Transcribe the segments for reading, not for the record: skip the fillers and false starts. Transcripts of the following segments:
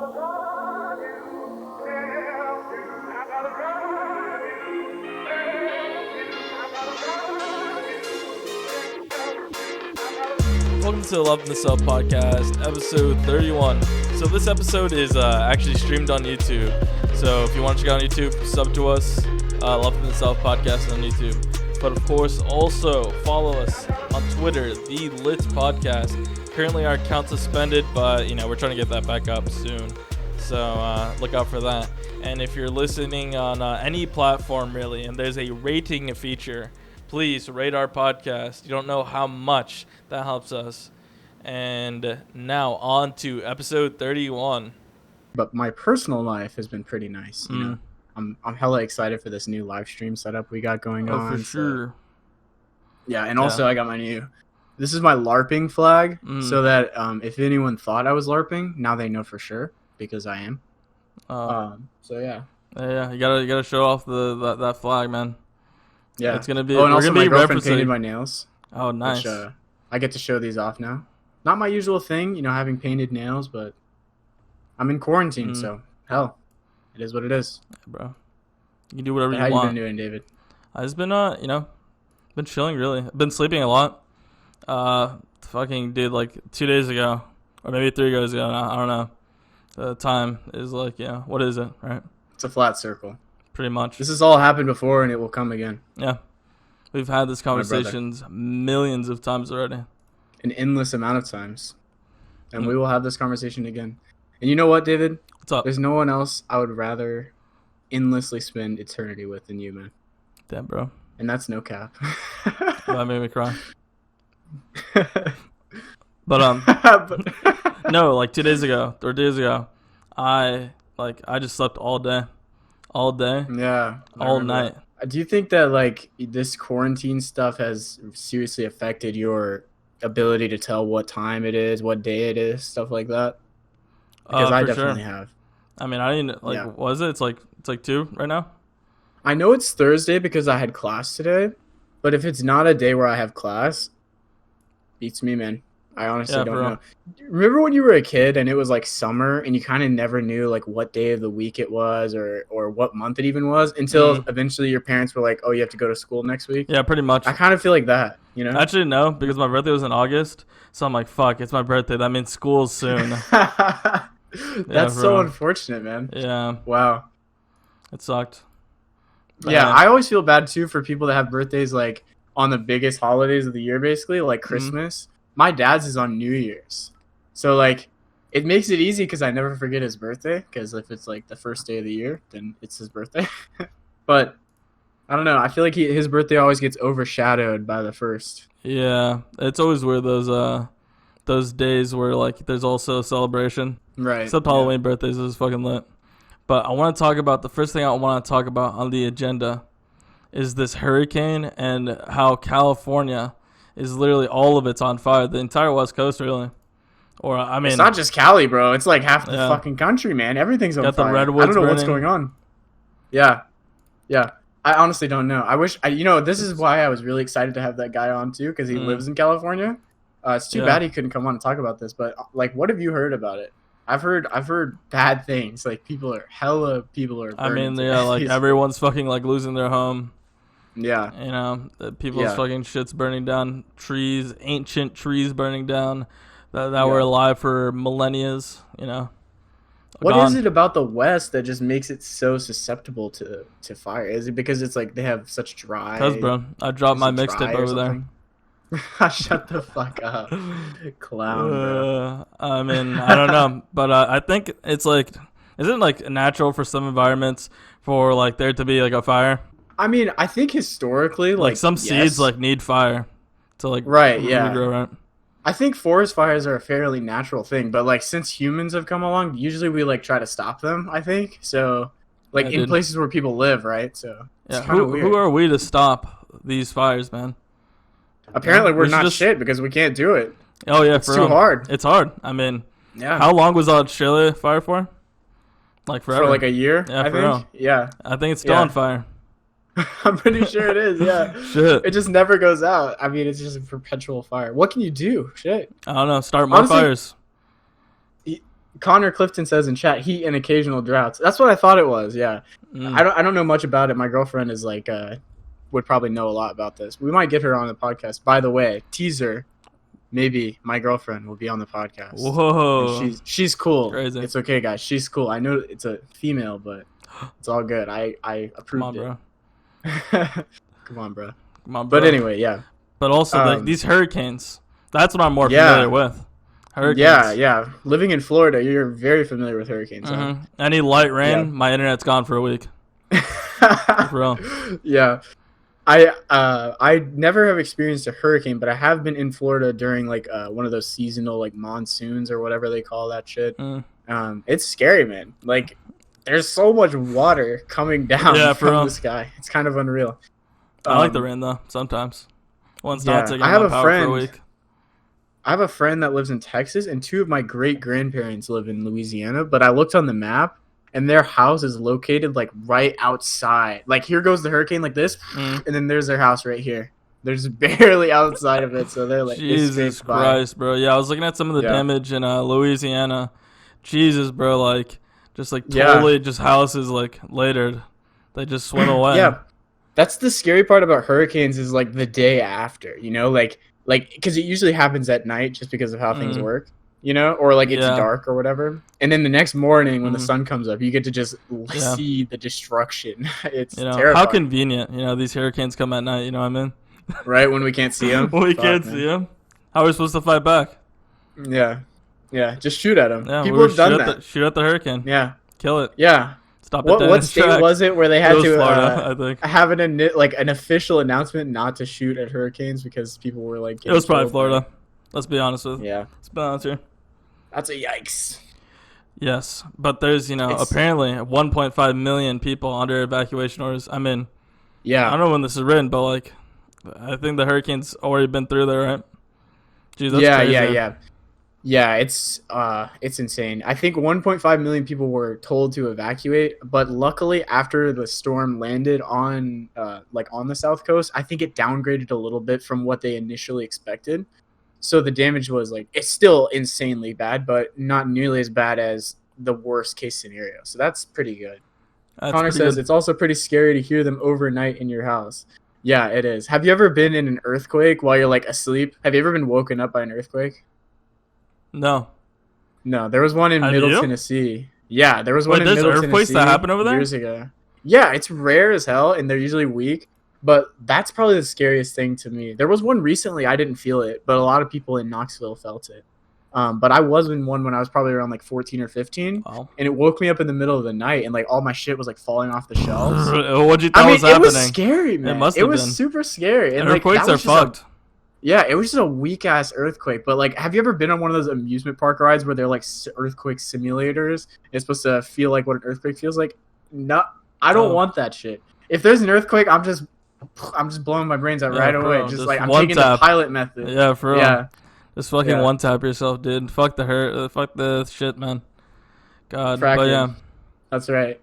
Welcome to the Love in the Cell podcast, episode 31. So this episode is actually streamed on YouTube. So if you want to check out on YouTube, sub to us, Love in the Cell podcast on YouTube. But of course, also follow us on Twitter, The Lit Podcast. Currently our account's suspended, but we're trying to get that back up soon. So look out for that. And if you're listening on any platform really, and there's a rating feature, please rate our podcast. You don't know how much that helps us. And now on to episode 31. But my personal life has been pretty nice. You know, I'm hella excited for this new live stream setup we got going on. Oh, for sure. Yeah, and also I got this is my LARPing flag, so that if anyone thought I was LARPing, now they know for sure because I am. So yeah. Yeah, you gotta show off that flag, man. Yeah, it's gonna be. Oh, and also my girlfriend referencing. painted my nails. Oh, nice. Which, I get to show these off now. Not my usual thing, having painted nails, but I'm in quarantine, so hell, it is what it is. Yeah, bro, you can do whatever you want. want. How you been doing, David? I've just been, been chilling really. I've been sleeping a lot. Fucking did like 2 days ago, or maybe 3 days ago. I don't know. The time is like, what is it, right? It's a flat circle. Pretty much. This has all happened before, and it will come again. Yeah. We've had these conversations millions of times already. An endless amount of times. And we will have this conversation again. And you know what, David? What's up? There's no one else I would rather endlessly spend eternity with than you, man. Damn, bro. And that's no cap. That made me cry. But no, like 2 days ago, 3 days ago, I just slept all day. Yeah. All night. Do you think that this quarantine stuff has seriously affected your ability to tell what time it is, what day it is, stuff like that? Because I definitely have. I mean, I didn't what is it? It's like 2 right now. I know it's Thursday because I had class today, but if it's not a day where I have class, beats me, man. I honestly don't know. Remember when you were a kid and it was like summer and you kind of never knew what day of the week it was or what month it even was until eventually your parents were like, oh, you have to go to school next week? Yeah, pretty much. I kind of feel like that, Actually, no, because my birthday was in August. So I'm like, fuck, it's my birthday. That means school's soon. That's so unfortunate, man. Yeah. Wow. It sucked. But yeah, I always feel bad, too, for people that have birthdays on the biggest holidays of the year, basically, like Christmas. My dad's is on New Year's. So, it makes it easy because I never forget his birthday. Because if it's, the first day of the year, then it's his birthday. But, I don't know. I feel like his birthday always gets overshadowed by the first. Yeah. It's always weird, those days where, there's also a celebration. Right. Except Halloween birthdays is fucking lit. But I want to talk about, the first thing I want to talk about on the agenda is this hurricane and how California is literally all of it's on fire. The entire West Coast, really. Or, I mean... It's not just Cali, bro. It's half the fucking country, man. Everything's on fire. The redwoods I don't know burning. What's going on. Yeah. Yeah. I honestly don't know. I wish... this is why I was really excited to have that guy on, too, because he lives in California. It's too bad he couldn't come on and talk about this, but, what have you heard about it? I've heard bad things. People are burning. I mean, everyone's fucking, losing their home. Yeah. People's fucking shit's burning down. Trees, ancient trees burning down that were alive for millennia, What is it about the West that just makes it so susceptible to fire? Is it because it's they have such dry... Because, bro, I dropped my mixtape over there. Shut the fuck up. Clown, bro. I mean, I don't know. But I think it's isn't it natural for some environments for there to be a fire? I mean, I think historically, some seeds need fire to right, yeah. regrow, right? I think forest fires are a fairly natural thing, but since humans have come along, usually we try to stop them. I think so, in places where people live, right? So yeah, who are we to stop these fires, man? Apparently, we're not shit because we can't do it. Oh yeah, it's too hard. It's hard. I mean, yeah. How long was Australia fire for? Forever. For a year. Yeah, I think. Real. Yeah. I think it's still on fire. I'm pretty sure it is, yeah. Shit. It just never goes out. I mean, it's just a perpetual fire. What can you do? Shit. I don't know. Start more fires. Connor Clifton says in chat, heat and occasional droughts. That's what I thought it was. Yeah, I don't know much about it. My girlfriend is like would probably know a lot about this. We might get her on the podcast. By the way, teaser. Maybe my girlfriend will be on the podcast. Whoa. And she's cool. Crazy. It's okay, guys. She's cool. I know it's a female, but it's all good. I approved Come on, it. Come on, bro. Come on, bro. But anyway, yeah. But also these hurricanes. That's what I'm more familiar with. Hurricanes. Yeah. Living in Florida, you're very familiar with hurricanes. Huh? Any light rain, my internet's gone for a week. For real. Yeah. I never have experienced a hurricane, but I have been in Florida during like one of those seasonal like monsoons or whatever they call that shit. It's scary, man. Like there's so much water coming down from the sky. It's kind of unreal. I like the rain though. Sometimes when it's not taking I have my a power friend. for a week. I have a friend that lives in Texas, and 2 of my great grandparents live in Louisiana. But I looked on the map, and their house is located like right outside. Like here goes the hurricane, like this, and then there's their house right here. They're just barely outside of it, so they're like, Jesus Christ, bro. Yeah, I was looking at some of the damage in Louisiana. Jesus, bro, like just like totally just houses like latered. They just swim away. Yeah, that's the scary part about hurricanes is like the day after, you know, like because it usually happens at night just because of how things work. You know, or like it's dark or whatever. And then the next morning when the sun comes up, you get to just see the destruction. It's terrifying. How convenient, these hurricanes come at night, you know what I mean? Right, when we can't see them. When we can't see them. How are we supposed to fight back? Yeah, just shoot at them. Yeah, people have done that. Shoot at the hurricane. Yeah. Kill it. Yeah. Stop it. What state was it where they had to Florida, I think. have an official announcement not to shoot at hurricanes because people were like... It was probably Florida. Let's be honest with you. Yeah. Let's be honest here. That's a yikes. Yes, but there's, apparently 1.5 million people under evacuation orders. I mean, I don't know when this is written, but, like, I think the hurricane's already been through there, right? Jeez, that's crazy. Yeah, it's insane. I think 1.5 million people were told to evacuate, but luckily after the storm landed on the South Coast, I think it downgraded a little bit from what they initially expected. So the damage was it's still insanely bad, but not nearly as bad as the worst case scenario. So that's pretty good. Connor says it's also pretty scary to hear them overnight in your house. Yeah, it is. Have you ever been in an earthquake while you're like asleep? Have you ever been woken up by an earthquake? No, there was one in Middle Tennessee. Yeah, there was one in Middle Tennessee. There's earthquakes that happen over there? Years ago. Yeah, it's rare as hell, and they're usually weak. But that's probably the scariest thing to me. There was one recently, I didn't feel it, but a lot of people in Knoxville felt it. But I was in one when I was probably around like 14 or 15, and it woke me up in the middle of the night, and like all my shit was like falling off the shelves. What'd you thought was happening? It was scary, man. It was super scary. And earthquakes are fucked. Yeah, it was just a weak ass earthquake. But like, have you ever been on one of those amusement park rides where they're like earthquake simulators? It's supposed to feel like what an earthquake feels like. No, I don't want that shit. If there's an earthquake, I'm just blowing my brains out right away. Just like I'm taking the pilot method. Yeah, for real. Yeah. Just fucking one tap yourself, dude. Fuck the shit, man. God. Fracking. But yeah. That's right.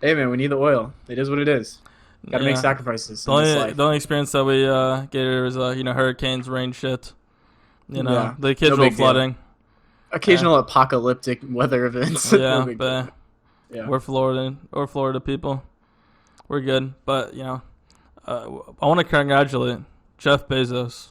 Hey man, we need the oil. It is what it is. Gotta make sacrifices. The only experience that we get here is hurricanes, rain shit. The occasional flooding. Occasional apocalyptic weather events. We're Florida people. We're good, but I want to congratulate Jeff Bezos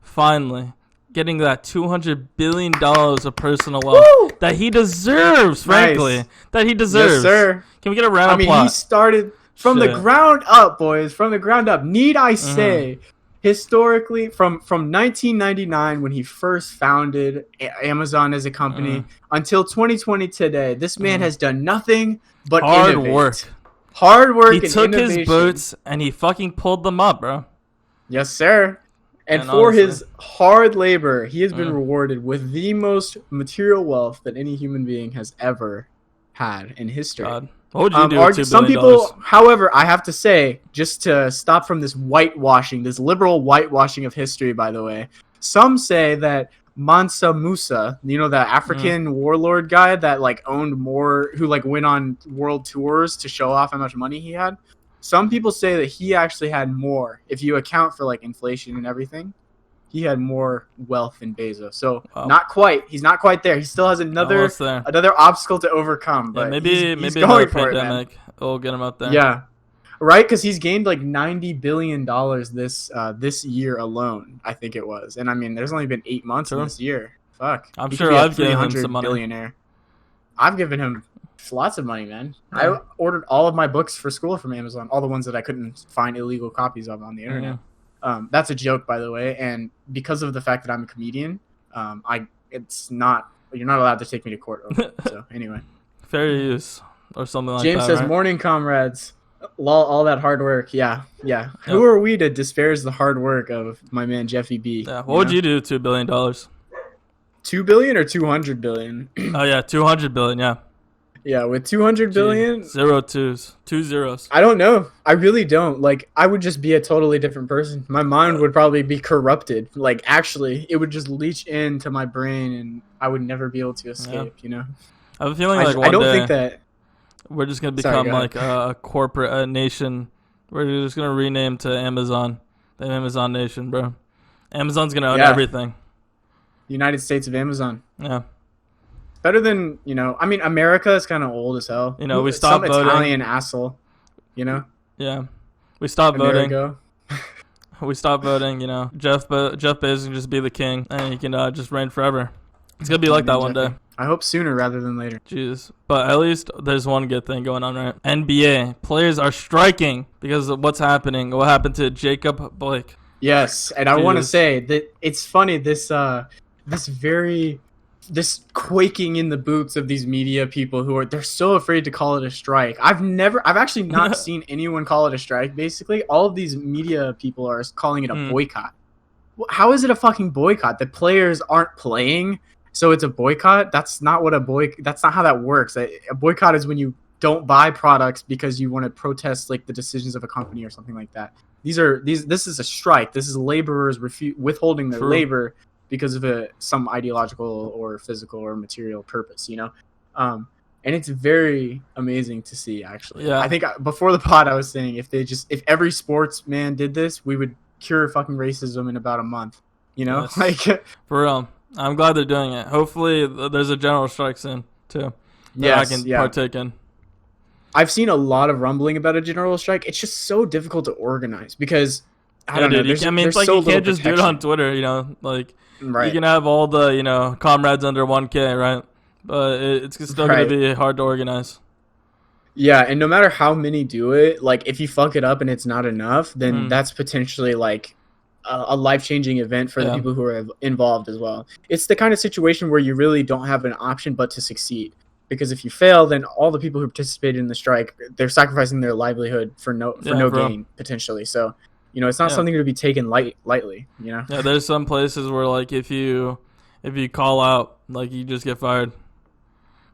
finally getting that $200 billion of personal wealth that he deserves. Frankly, that he deserves. Yes, sir. Can we get a round of applause? He started from the ground up, boys. From the ground up. Need I say, historically, from 1999 when he first founded Amazon as a company until 2020 today, this man has done nothing but innovate. Hard work. He took his boots and he fucking pulled them up, bro. Yes, sir. And for his hard labor, he has been rewarded with the most material wealth that any human being has ever had in history. God. What would you do with $2 billion? Some people, however, I have to say, just to stop from this whitewashing, this liberal whitewashing of history, by the way, some say that Mansa Musa, the African warlord guy that owned more, who went on world tours to show off how much money he had. Some people say that he actually had more if you account for inflation and everything. he had more wealth than Bezos. So Wow. not quite. He's not quite there. He still has another obstacle to overcome. Yeah, But maybe he's another going for pandemic it, man. will get him up there. Yeah, right. Because he's gained like $90 billion this year alone. I think it was. And I mean, there's only been 8 months in this year. Fuck. I'm He sure could be a I've given him 300 some money. billionaire. I've given him lots of money, man. Yeah. I ordered all of my books for school from Amazon, all the ones that I couldn't find illegal copies of on the internet. That's a joke, by the way, and because of the fact that I'm a comedian, you're not allowed to take me to court over it. So anyway, fair use or something like James that. says, right? "Morning, comrades. Lol, all that hard work. Yeah. Who are we to disparage the hard work of my man Jeffy B? Yeah. What would you do? $2 billion. $2 billion or 200 billion? Oh yeah, 200 billion. Yeah. Yeah, with 200 billion, 0 twos, 2 zeros. I don't know. I really don't. Like, I would just be a totally different person. My mind would probably be corrupted. Like, actually, it would just leach into my brain, and I would never be able to escape. You know. I have a feeling like I don't day think that we're just gonna become like a corporate nation. We're just gonna rename to Amazon, the Amazon nation, bro. Amazon's gonna own everything. United States of Amazon. Yeah. Better than, I mean, America is kind of old as hell. We stopped voting. Some Italian asshole, Yeah. We stopped voting. We stopped voting, Jeff Bezos can just be the king, and he can just reign forever. It's going to be like that one day. I hope sooner rather than later. Jeez. But at least there's one good thing going on, right? NBA. Players are striking because of what's happening. What happened to Jacob Blake? Yes, and I want to say that it's funny, this quaking in the boots of these media people they're so afraid to call it a strike. I've actually not seen anyone call it a strike. Basically, all of these media people are calling it a boycott. How is it a fucking boycott? The players aren't playing, so it's a boycott? That's not how that works. A boycott is when you don't buy products because you want to protest like the decisions of a company or something like that. This is a strike. This is laborers withholding their labor because of some ideological or physical or material purpose, and it's very amazing to see, actually. Yeah. I think before the pod I was saying if every sportsman did this, we would cure fucking racism in about a month, Yes. like for real. I'm glad they're doing it. Hopefully there's a general strike soon too that I can partake in. I've seen a lot of rumbling about a general strike. It's just so difficult to organize because I don't know. It's like you can't just do it on Twitter, like. Right. You can have all the, comrades under 1K, right? But it's still going to be hard to organize. Yeah, and no matter how many do it, like, if you fuck it up and it's not enough, then that's potentially, like, a life-changing event for the people who are involved as well. It's the kind of situation where you really don't have an option but to succeed. Because if you fail, then all the people who participated in the strike, they're sacrificing their livelihood for no gain, potentially. So... it's not something to be taken lightly, Yeah, there's some places where, like, if you call out, like, you just get fired.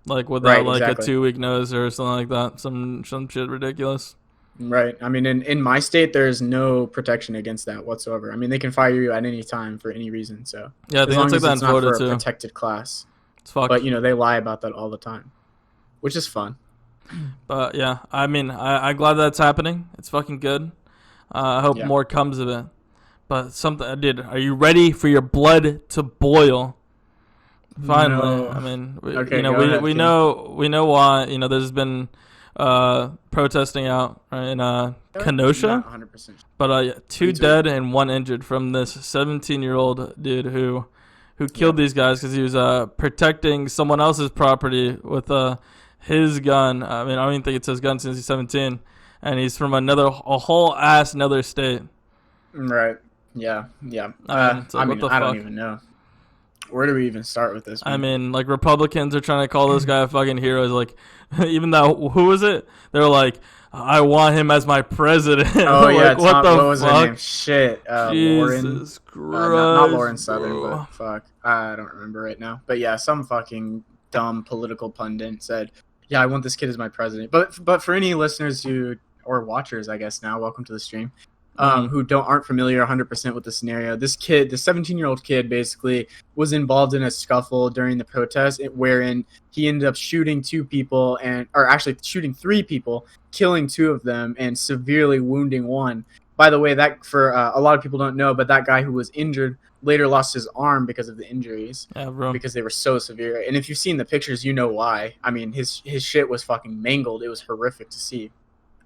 Like, without, a 2-week notice or something like that. Some shit ridiculous. Right. I mean, in my state, there's no protection against that whatsoever. I mean, they can fire you at any time for any reason, so... Yeah, I think it's like that in Florida, too. A protected class. It's fucked. But, they lie about that all the time, which is fun. But, yeah, I mean, I'm glad that's happening. It's fucking good. I hope more comes of it. But something I did. Are you ready for your blood to boil? Finally. No. I mean, we know why. There's been protesting out right, in Kenosha. 100%. But 2 dead and 1 injured from this 17-year-old dude who killed these guys because he was protecting someone else's property with his gun. I mean, I don't even think it's his gun since he's 17. And he's from a whole ass another state. Right. Yeah. I don't even know. Where do we even start with this? Man? I mean, like, Republicans are trying to call this guy a fucking hero. Like, even though, who was it? They're like, I want him as my president. Oh, like, yeah. what was her name? Shit. Jesus Christ. Not Lauren Southern, but fuck. I don't remember right now. But yeah, some fucking dumb political pundit said, yeah, I want this kid as my president. But for any listeners or watchers, I guess now, welcome to the stream, who aren't familiar 100% with the scenario. This 17-year-old kid, basically was involved in a scuffle during the protest, wherein he ended up shooting 2 people actually shooting 3 people, killing 2 of them, and severely wounding 1. By the way, that for a lot of people don't know, but that guy who was injured later lost his arm because of the injuries. Yeah, bro. Because they were so severe. And if you've seen the pictures, you know why. I mean, his shit was fucking mangled. It was horrific to see.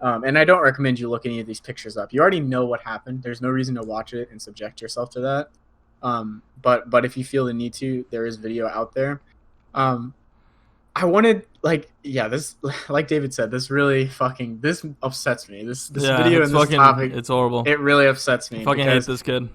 And I don't recommend you look any of these pictures up. You already know what happened. There's no reason to watch it and subject yourself to that. But if you feel the need to, there is video out there. I wanted, this, like David said, this upsets me. This video and this topic, it's horrible. It really upsets me. I fucking hate this kid.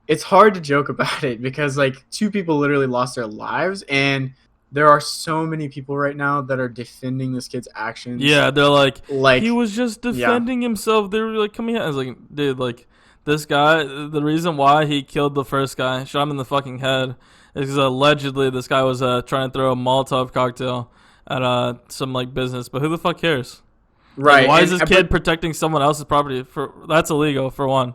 It's hard to joke about it because, like, 2 people literally lost their lives, and there are so many people right now that are defending this kid's actions. Yeah, they're like he was just defending himself. They were like, coming out. I was like, dude, like, this guy, the reason why he killed the first guy, shot him in the fucking head, is because allegedly this guy was trying to throw a Molotov cocktail at some, like, business. But who the fuck cares? Right. Like, why is this kid protecting someone else's property? That's illegal, for one.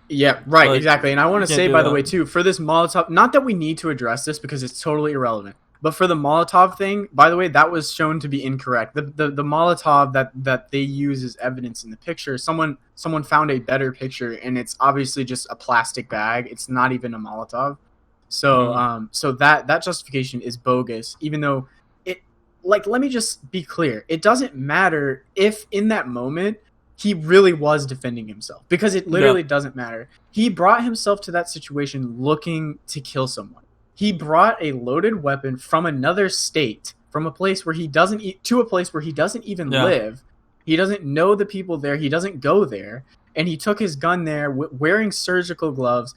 Yeah, right, like, exactly. And I want to say, by the way, too, for this Molotov, not that we need to address this because it's totally irrelevant, but for the Molotov thing, by the way, that was shown to be incorrect. The Molotov that they use as evidence in the picture, someone found a better picture, and it's obviously just a plastic bag. It's not even a Molotov. So so that justification is bogus, even though it, like, let me just be clear. It doesn't matter if in that moment he really was defending himself, because it literally doesn't matter. He brought himself to that situation looking to kill someone. He brought a loaded weapon from another state, from a place where he doesn't to a place where he doesn't even live. He doesn't know the people there. He doesn't go there, and he took his gun there, wearing surgical gloves,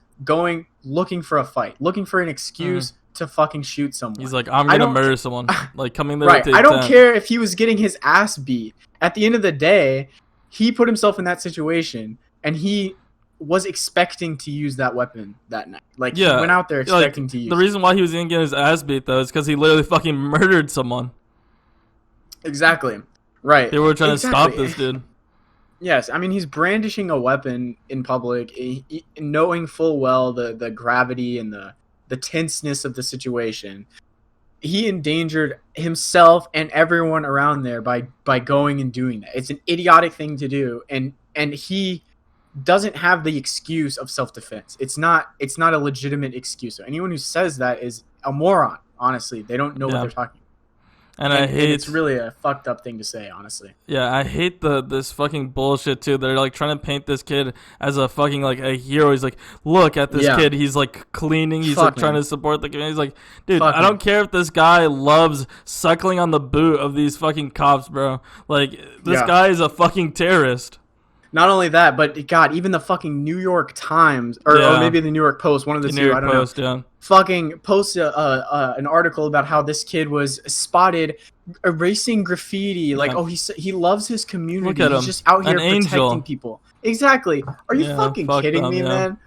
looking for a fight, looking for an excuse to fucking shoot someone. He's like, I'm gonna murder someone. Like, coming there. Right. I don't care if he was getting his ass beat. At the end of the day, he put himself in that situation, and he was expecting to use that weapon that night. Like, he went out there expecting to use it. The reason why he was going to get his ass beat, though, is because he literally fucking murdered someone. Exactly. Right. They were trying to stop this dude. Yes, I mean, he's brandishing a weapon in public, knowing full well the gravity and the tenseness of the situation. He endangered himself and everyone around there by going and doing that. It's an idiotic thing to do, and he doesn't have the excuse of self-defense. It's not a legitimate excuse. So anyone who says that is a moron. Honestly, they don't know what they're talking about. And I hate. And it's really a fucked up thing to say, honestly. Yeah, I hate this fucking bullshit too. They're like trying to paint this kid as a fucking like a hero. He's like, look at this kid. He's like cleaning. He's like trying to support the community. He's like, dude, I don't care if this guy loves suckling on the boot of these fucking cops, bro. Like, this guy is a fucking terrorist. Not only that, but God, even the fucking New York Times or maybe the New York Post, one of the two, I don't know. Fucking post an article about how this kid was spotted erasing graffiti. Like, he loves his community. Look at He's him. just out here An protecting angel. people. Exactly. Are you fucking kidding me, man?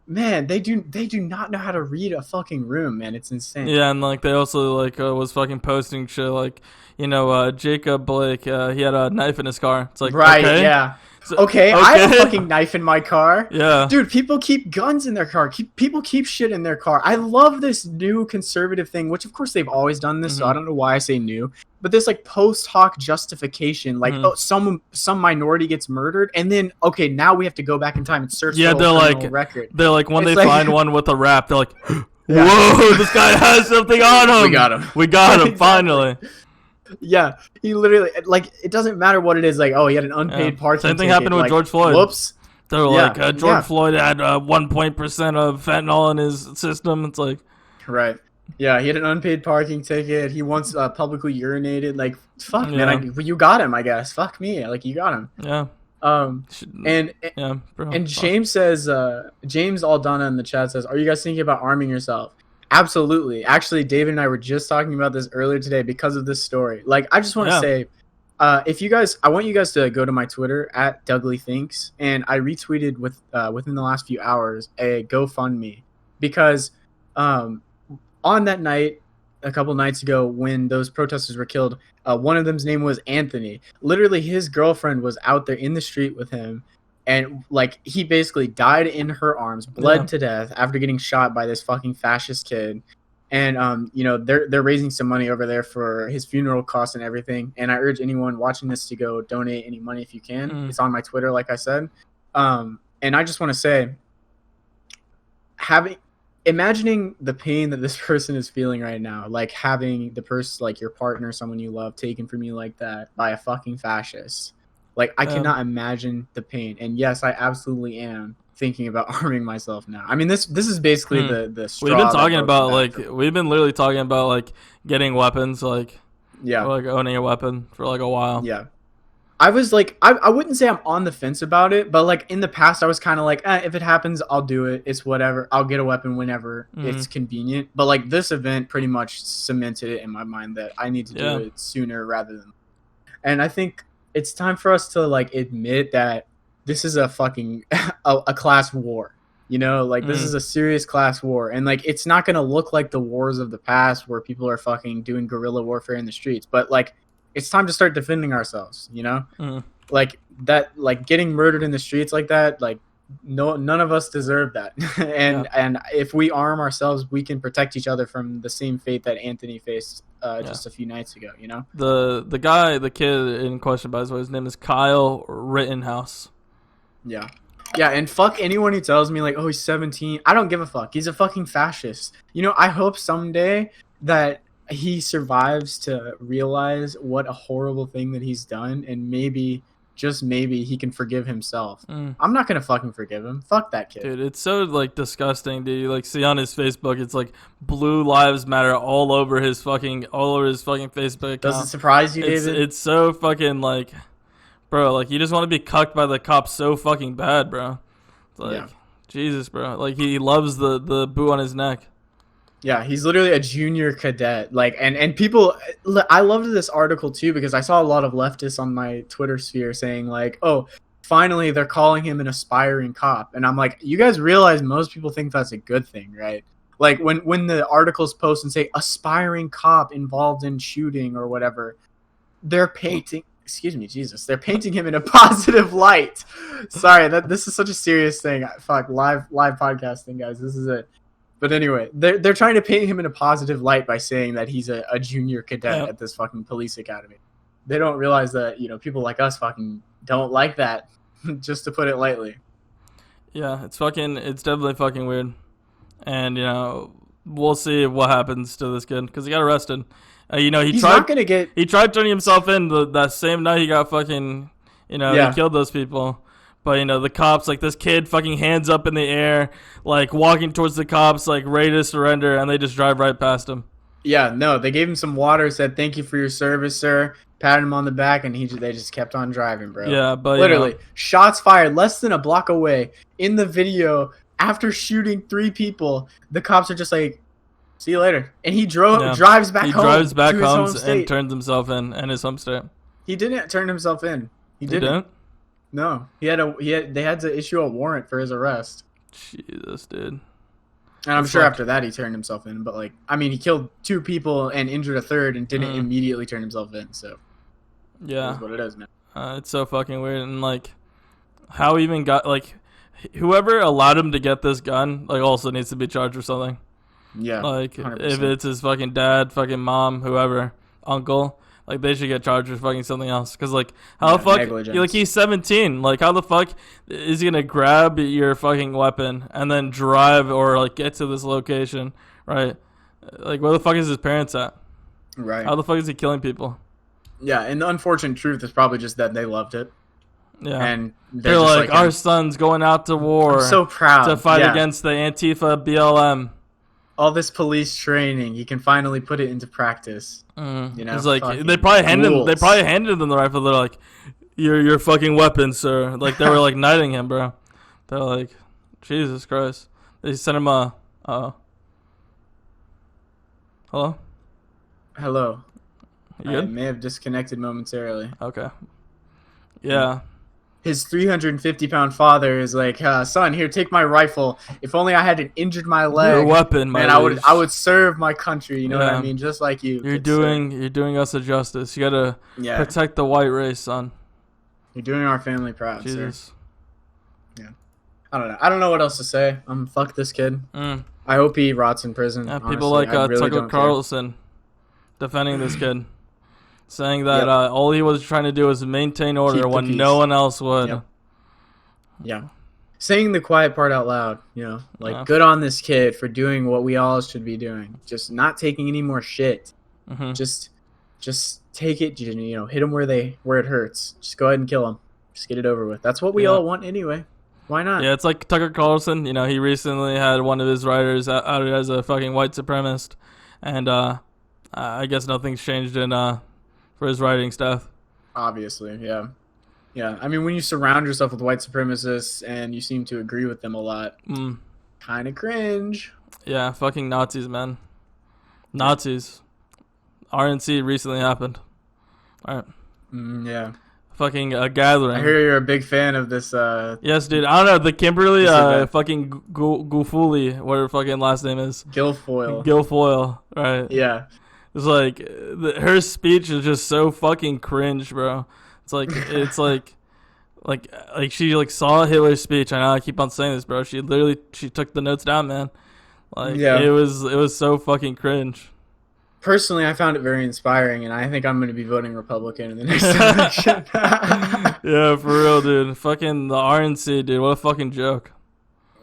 Man, they do not know how to read a fucking room, man. It's insane. Yeah, and like they also like was fucking posting shit like, you know, Jacob Blake, he had a knife in his car. It's like, okay. Yeah. Okay, I have a fucking knife in my car. Yeah. Dude, people keep guns in their car. People keep shit in their car. I love this new conservative thing, which of course they've always done this, so I don't know why I say new. But this like post hoc justification, like some minority gets murdered, and then now we have to go back in time and search the whole record. They're like when they find one with a rap, they're like, whoa, this guy has something on him. We got him, finally. Yeah, he literally, like, it doesn't matter what it is. Like, he had an unpaid parking Same thing ticket. happened with George Floyd. Whoops. They were like, George Floyd had 1% of fentanyl in his system. It's like, right. Yeah, he had an unpaid parking ticket. He once publicly urinated. Like, fuck, man, you got him, I guess. Fuck me, like, you got him. Yeah. And James says, James Aldana in the chat says, are you guys thinking about arming yourself? Absolutely. Actually, David and I were just talking about this earlier today because of this story. Like, I just want to say, I want you guys to go to my Twitter at DouglyThinks, and I retweeted within the last few hours a GoFundMe because on that night, a couple nights ago, when those protesters were killed, one of them's name was Anthony. Literally, his girlfriend was out there in the street with him. And, like, he basically died in her arms, bled to death after getting shot by this fucking fascist kid. And, you know, they're raising some money over there for his funeral costs and everything. And I urge anyone watching this to go donate any money if you can. It's on my Twitter, like I said. And I just want to say, imagining the pain that this person is feeling right now, like having the person, like your partner, someone you love, taken from you like that by a fucking fascist. Like, I cannot imagine the pain. And yes, I absolutely am thinking about arming myself now. I mean, this is basically the straw. We've been talking that about broke the like back we've been literally talking about like getting weapons, like yeah, or, like owning a weapon for like a while. yeah. I was like, I wouldn't say I'm on the fence about it, but like in the past, I was kind of like, if it happens, I'll do it. It's whatever. I'll get a weapon whenever it's convenient. But like this event pretty much cemented it in my mind that I need to do it sooner rather than. And I think it's time for us to like admit that this is a fucking a class war. You know, like this is a serious class war, and like it's not gonna look like the wars of the past where people are fucking doing guerrilla warfare in the streets, but like. It's time to start defending ourselves, you know? Like that, like getting murdered in the streets like that, like none of us deserve that. and if we arm ourselves, we can protect each other from the same fate that Anthony faced just a few nights ago, you know? The kid in question, by the way, his name is Kyle Rittenhouse. Yeah. Yeah, and fuck anyone who tells me like, oh, he's 17. I don't give a fuck. He's a fucking fascist. You know, I hope someday that he survives to realize what a horrible thing that he's done, and maybe, just maybe, he can forgive himself. I'm not gonna fucking forgive him. Fuck that kid. Dude, it's so like disgusting, dude. You like see on his Facebook, it's like Blue Lives Matter all over his fucking Facebook account. Does it surprise you, David? It's so fucking like, bro, like you just want to be cucked by the cops so fucking bad, bro. It's like, Jesus, bro. Like he loves the boo on his neck. Yeah, he's literally a junior cadet. Like, and people, I loved this article too because I saw a lot of leftists on my Twitter sphere saying like, oh, finally they're calling him an aspiring cop. And I'm like, you guys realize most people think that's a good thing, right? Like when the articles post and say aspiring cop involved in shooting or whatever, they're painting, excuse me, Jesus, they're painting him in a positive light. Sorry, this is such a serious thing. Fuck, live podcasting, guys. This is it. But anyway, they're trying to paint him in a positive light by saying that he's a junior cadet at this fucking police academy. They don't realize that, you know, people like us fucking don't like that, just to put it lightly. Yeah, it's definitely fucking weird. And, you know, we'll see what happens to this kid because he got arrested. You know, he tried turning himself in that same night he got fucking, you know, he killed those people. But, you know, the cops, like, this kid fucking hands up in the air, like, walking towards the cops, like, ready to surrender, and they just drive right past him. Yeah, no, they gave him some water, said, thank you for your service, sir, patted him on the back, and they just kept on driving, bro. Yeah, but, literally, shots fired less than a block away. In the video, after shooting 3 people, the cops are just like, see you later. And he drives back home. He drives back home and turns himself in his home state. He didn't turn himself in. He didn't? No, they had to issue a warrant for his arrest. Jesus, dude. And I'm sure after that he turned himself in, but like, I mean, he killed 2 people and injured a third and didn't immediately turn himself in. So yeah, that's what it is, man. It's so fucking weird, and like, how he even got like, whoever allowed him to get this gun, like, also needs to be charged or something. Yeah, like 100%. If it's his fucking dad, fucking mom, whoever, uncle. Like, they should get charged for fucking something else. Because, like, how the fuck... Negligence. Like, he's 17. Like, how the fuck is he going to grab your fucking weapon and then drive or, like, get to this location, right? Like, where the fuck is his parents at? Right. How the fuck is he killing people? Yeah, and the unfortunate truth is probably just that they loved it. Yeah. And they're like, our son's going out to war. I'm so proud. To fight against the Antifa BLM. All this police training, he can finally put it into practice. You know, it's like they probably handed them the rifle. They're like, "Your fucking weapon, sir." Like they were like knighting him, bro. They're like, Jesus Christ. They sent him a. Hello. Hello. You good? I may have disconnected momentarily. Okay. Yeah. His 350-pound father is like, son, here, take my rifle. If only I hadn't injured my leg. Your weapon, man. I would serve my country. You know what I mean? Just like you. You're doing us a justice. You gotta protect the white race, son. You're doing our family proud, Jesus. Sir. Yeah. I don't know what else to say. Fuck this kid. I hope he rots in prison. Yeah, people like really Tucker Carlson defending this kid. Saying that all he was trying to do was maintain order when no one else would. Yeah. saying the quiet part out loud, like good on this kid for doing what we all should be doing, just not taking any more shit. Mm-hmm. Just take it, hit them where it hurts. Just go ahead and kill them. Just get it over with. That's what we all want anyway. Why not? Yeah, it's like Tucker Carlson. He recently had one of his writers outed as a fucking white supremacist, and I guess nothing's changed for his writing stuff. Obviously, yeah. Yeah, I mean, when you surround yourself with white supremacists and you seem to agree with them a lot, kind of cringe. Yeah, fucking Nazis, man. Nazis. RNC recently happened. All right. Yeah. Fucking gathering. I hear you're a big fan of this. Yes, dude. I don't know. The Kimberly fucking Gufuli, what her fucking last name is. Guilfoyle, right. Yeah. It's like, her speech is just so fucking cringe, bro. It's like she like saw Hitler's speech. I know I keep on saying this, bro. She took the notes down, man. It was so fucking cringe. Personally, I found it very inspiring, and I think I'm going to be voting Republican in the next election. Yeah, for real, dude. Fucking the RNC, dude. What a fucking joke.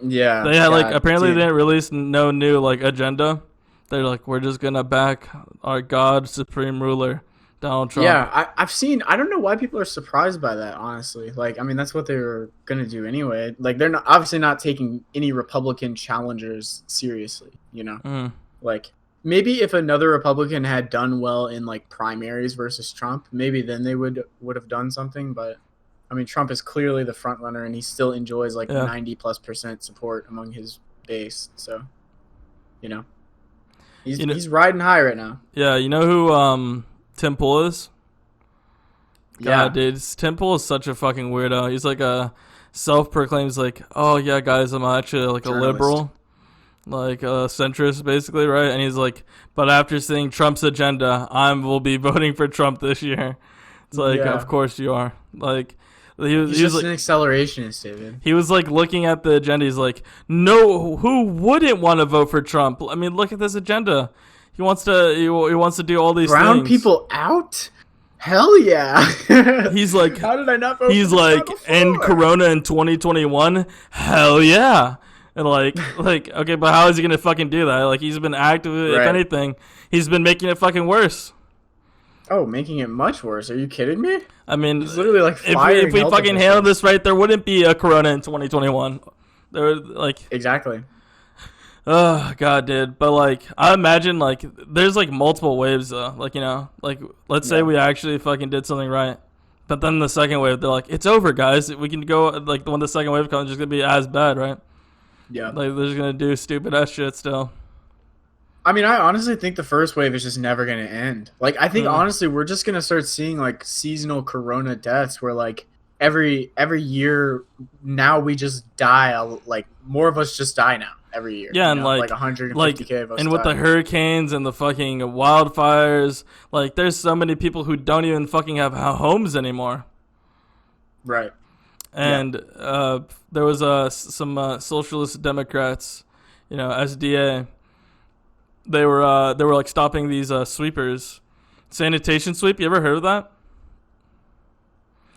Yeah. They had apparently they didn't release no new agenda. They're like, we're just gonna back our God Supreme Ruler, Donald Trump. Yeah, I've seen. I don't know why people are surprised by that. Honestly, I mean, that's what they were gonna do anyway. They're obviously not taking any Republican challengers seriously. Maybe if another Republican had done well in primaries versus Trump, maybe then they would have done something. But I mean, Trump is clearly the front runner, and he still enjoys 90+% support among his base. So, he's riding high right now. Yeah, you know who Tim Pool is? God, dude, Tim Pool is such a fucking weirdo. He's like a self-proclaimed oh yeah, guys, I'm actually a liberal. A centrist, basically, right? And he's like, but after seeing Trump's agenda, I will be voting for Trump this year. It's of course you are. He's just an accelerationist, David. He was looking at the agenda. He's like, no, who wouldn't want to vote for Trump? I mean, look at this agenda. He wants to do all these Brown things. People out? Hell yeah. He's like, how did I not vote he's for like, before? end Corona in 2021? Hell yeah. And okay, but how is he gonna fucking do that? He's been active. If anything, he's been making it fucking worse. Oh, making it much worse? Are you kidding me? I mean, he's literally if we fucking handle this right, there wouldn't be a Corona in 2021. There exactly. Oh god, dude. But I imagine there's multiple waves though. Let's say we actually fucking did something right. But then the second wave, they're like, it's over, guys. We can go when the second wave comes, it's just gonna be as bad, right? Yeah. They're just gonna do stupid ass shit still. I mean, I honestly think the first wave is just never gonna end. I think honestly we're just gonna start seeing seasonal Corona deaths where every year now we just die. More of us just die now every year. Yeah, and 150K of us. And with the hurricanes and the fucking wildfires, there's so many people who don't even fucking have homes anymore. Right. And there was some socialist Democrats, SDA. They were stopping these sweepers, sanitation sweep. You ever heard of that?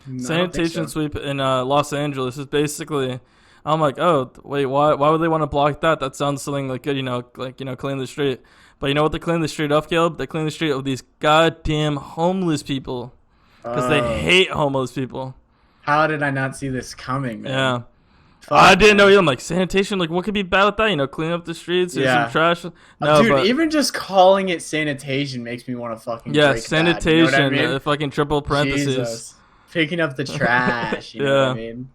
No, Sanitation sweep in Los Angeles is basically. I'm like, oh wait, why would they want to block that? That sounds something good, clean the street. But you know what they clean the street of, Caleb? They clean the street of these goddamn homeless people because they hate homeless people. How did I not see this coming, man? Yeah. I didn't know either. I'm sanitation, what could be bad with that? Clean up the streets, there's some trash. No, dude, even just calling it sanitation makes me want to fucking break sanitation, that, you know what I mean? Fucking triple parentheses. Jesus. Picking up the trash, you know what I mean?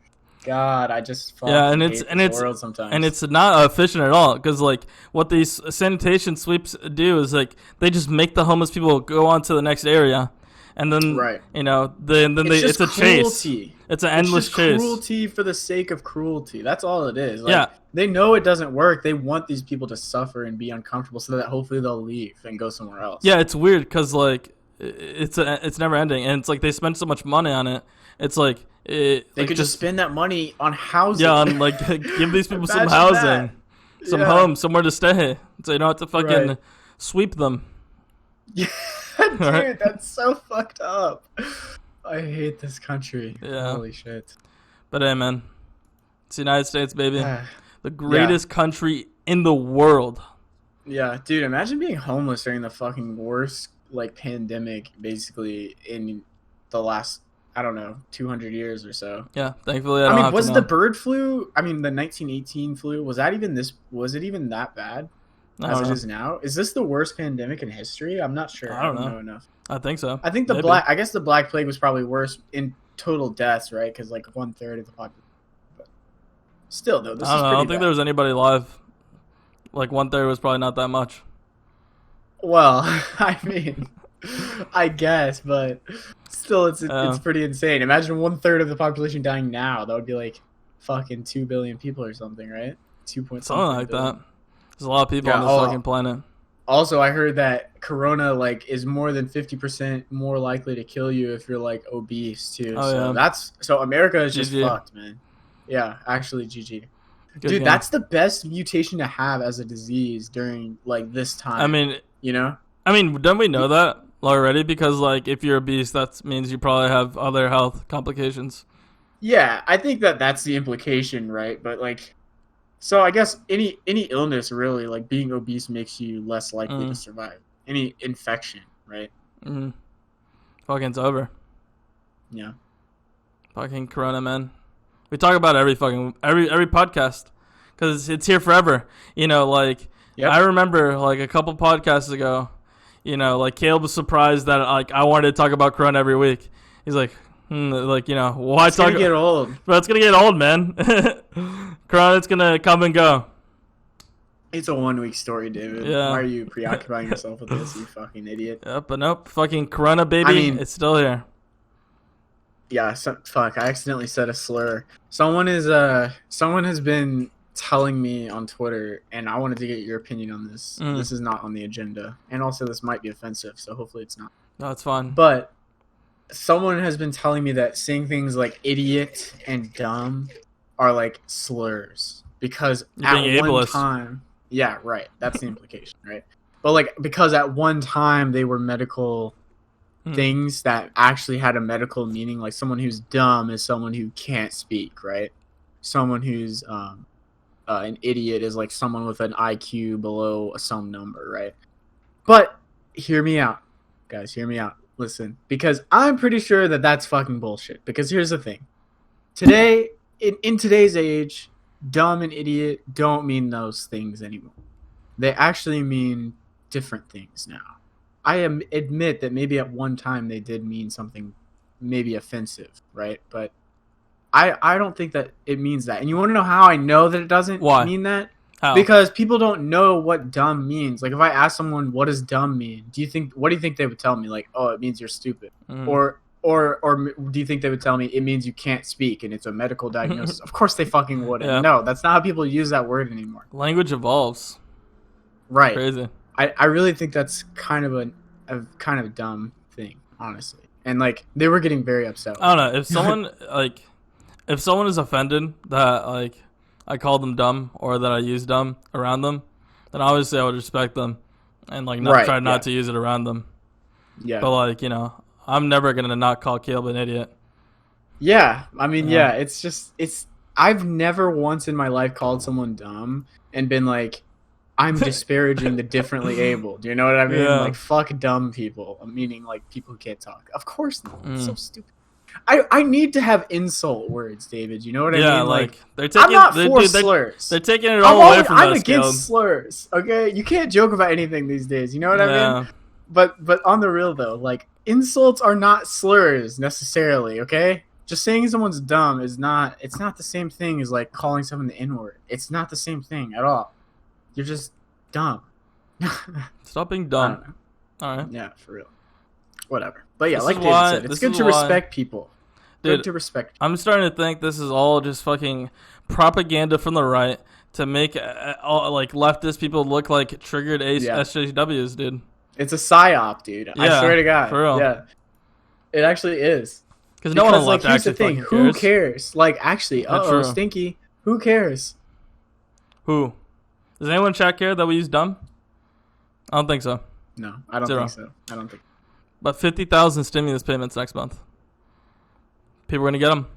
God, I just and hate this world sometimes. And it's not efficient at all because what these sanitation sweeps do is they just make the homeless people go on to the next area. And then, it's a chase. It's an endless chase. Cruelty for the sake of cruelty. That's all it is. Yeah. They know it doesn't work. They want these people to suffer and be uncomfortable so that hopefully they'll leave and go somewhere else. Yeah, it's weird because it's never ending, and it's they spend so much money on it. It's they could just spend that money on housing. Yeah, on give these people some housing, some home, somewhere to stay, so you don't have to fucking sweep them. Yeah. Dude, that's so fucked up. I hate this country. Yeah. Holy shit. But hey, man, It's the United States, baby. Yeah. The greatest country in the world. Yeah, dude, imagine being homeless during the fucking worst like pandemic basically in the last, I don't know, 200 years or so. Yeah, thankfully I I don't mean, have was to the know. bird flu, I mean the 1918 flu, was it even that bad I as don't it know. is now? Is this the worst pandemic in history? I'm not sure. I I don't don't know. know enough. I think so. I think Maybe. I guess the Black Plague was probably worse in total deaths, right? Because like 1/3 of the population. But still, though, I this don't is know. I pretty don't think bad. there was anybody alive. Like 1/3 was probably not that much. Well, I mean, I guess, but still, it's Yeah. pretty insane. Imagine 1/3 of the population dying now. That would be like fucking 2 billion people or something, right? 2 point Something something like billion. that. There's a lot of people on Yeah. this fucking planet. Also, I heard that Corona like is more than 50% more likely to kill you if you're like obese too. Oh, So yeah. America is just GG. fucked, man. Yeah, actually, GG. Good Dude, game. that's the best mutation to have as a disease during like this time. I mean, you know? don't we know that already? Because like, if you're obese, that means you probably have other health complications. Yeah, I think that that's the implication, right? But like, so I guess any illness really, like being obese makes you less likely to survive any infection, right? Fucking, it's over. Yeah. Fucking Corona, man. We talk about every podcast because it's here forever. You know, like I remember like a couple podcasts ago, you know, like Caleb was surprised that like I wanted to talk about Corona every week. He's like, like, you know, why It's talk? gonna get old. But it's gonna get old, man. Corona's gonna come and go. It's a 1 week story, David. Yeah. Why are you preoccupying yourself with this, you fucking idiot? Yep, but nope, fucking Corona, baby. I mean- it's still here. Yeah, fuck, I accidentally said a slur. Someone has been telling me on Twitter, and I wanted to get your opinion on this. This is not on the agenda. And also this might be offensive, so hopefully it's not. No, it's fine. But someone has been telling me that saying things like idiot and dumb are like slurs because You're being at one ableist. time, yeah, right. That's the implication, right? But like because at one time they were medical things that actually had a medical meaning. Like someone who's dumb is someone who can't speak, right? Someone who's an idiot is like someone with an IQ below some number, right? But hear me out, guys. Hear me out. Listen, because I'm pretty sure that that's fucking bullshit. Because here's the thing: today, in today's age, dumb and idiot don't mean those things anymore. They actually mean different things now. I admit that maybe at one time they did mean something maybe offensive, right? But I don't think that it means that. And you want to know how I know that it doesn't mean that? How? Because people don't know what dumb means. Like if I ask someone what does dumb mean, what do you think they would tell me? Like, oh, it means you're stupid. Or do you think they would tell me it means you can't speak and it's a medical diagnosis? Of course they fucking wouldn't. Yeah. No, that's not how people use that word anymore. Language evolves. Right. Crazy. I really think that's kind of a dumb thing, honestly. And like they were getting very upset. I don't know if someone if someone is offended that like I call them dumb or that I use dumb around them, then obviously I would respect them and like not try not to use it around them. Yeah. But like, you know, I'm never gonna not call Caleb an idiot. Yeah, I mean, yeah, it's. I've never once in my life called someone dumb and been like, I'm disparaging the differently able. Do you know what I mean? Yeah. Like, fuck dumb people, meaning like people who can't talk. Of course not. It's so stupid. I need to have insult words, David. You know what I mean? Like they're taking. I'm not for slurs. They're taking it all away from us. I'm against Caleb. slurs. Okay, you can't joke about anything these days. You know what I mean? But on the real though, like insults are not slurs necessarily. Okay, just saying someone's dumb is not. It's not the same thing as like calling someone the N-word. It's not the same thing at all. You're just dumb. Stop being dumb. All right. Yeah, for real. Whatever. But yeah, This like is David why- said, it's this good is to why- respect people. Dude, Good to respect. I'm starting to think this is all just fucking propaganda from the right to make all, like leftist people look like triggered SJWs, dude. It's a psyop, dude. I swear to God. For real. Yeah. It actually is. Because no one on the like, left here's the actually thing. fucking Who cares? Like, actually, true. stinky. Who cares? Who? Does anyone in chat care that we use dumb? I don't think so. No, I don't Zero. think so. I don't think. But 50,000 stimulus payments next month. People are gonna get them.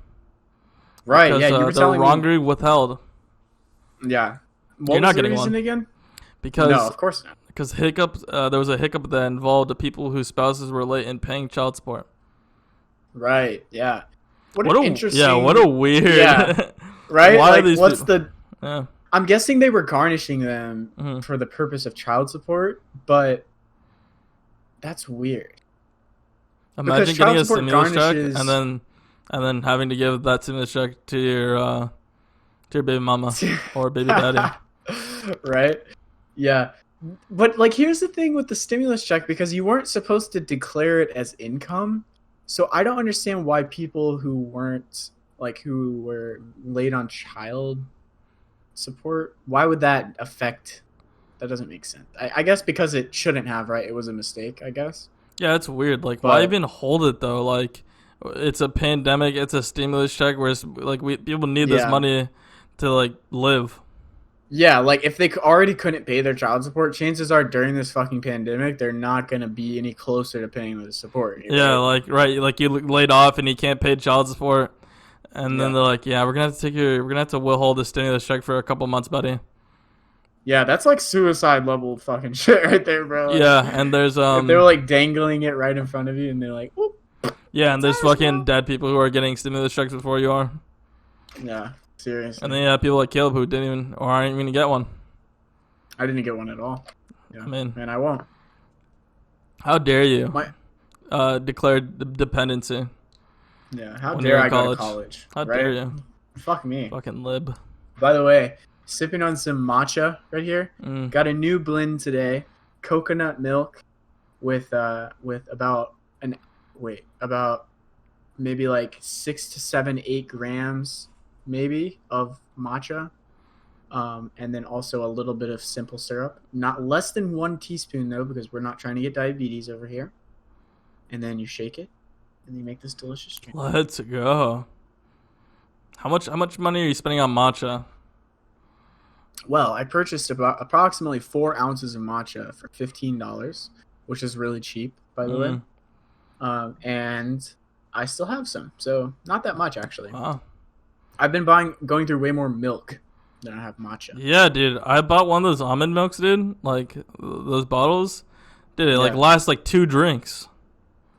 Right. Because Yeah, you were the telling me. wrongly withheld. Yeah. What You're was not the getting reason one. again? Because No, of course not. hiccups. There was a hiccup that involved the people whose spouses were late in paying child support. Right. Yeah. What What an a interesting. what a weird. Yeah. Right. Why are Like, these what's people? the? Yeah. I'm guessing they were garnishing them Hmm. for the purpose of child support, but that's weird because Imagine getting child a support stimulus check garnishes. and then having to give that stimulus check to your baby mama or baby daddy. Right? Yeah. But like here's the thing with the stimulus check because you weren't supposed to declare it as income. So I don't understand why people who were late on child support, why would that affect that doesn't make sense. I guess because it shouldn't have, right? It was a mistake, I guess. Yeah, it's weird. Like, why But even hold it though? Like, it's a pandemic. It's a stimulus check. Where it's, like people need this yeah. money to like live. Yeah, like if they already couldn't pay their child support, chances are during this fucking pandemic, they're not going to be any closer to paying the support. Yeah, Right? like right, like you laid off and you can't pay child support, and then Yeah. they're like, yeah, we're gonna have to withhold the stimulus check for a couple months, buddy. Yeah, that's like suicide level fucking shit right there, bro. Yeah, and there's If they were like dangling it right in front of you and they're like, "Oop." yeah, and there's ours, fucking bro. dead people who are getting stimulus checks before you are, Yeah, seriously. and then you have people like Caleb who didn't even or aren't even gonna get one. I didn't get one at all. Yeah. I mean, and I won't. how dare you declare dependency? Yeah, how When dare you're in I go to college. college? How right? dare you? Fuck me. Fucking lib. By the way, sipping on some matcha right here. Mm. Got a new blend today. Coconut milk with about maybe like 6 to 7, 8 grams maybe of matcha. And then also a little bit of simple syrup. Not less than 1 teaspoon though, because we're not trying to get diabetes over here. And then you shake it and you make this delicious drink. Let's go. How much money are you spending on matcha? Well, I purchased about approximately 4 ounces of matcha for $15, which is really cheap, by the way. And I still have some, so not that much actually. Wow. I've been going through way more milk than I have matcha. Yeah, dude. I bought one of those almond milks, dude. Like those bottles. Dude, it like lasts like 2 drinks.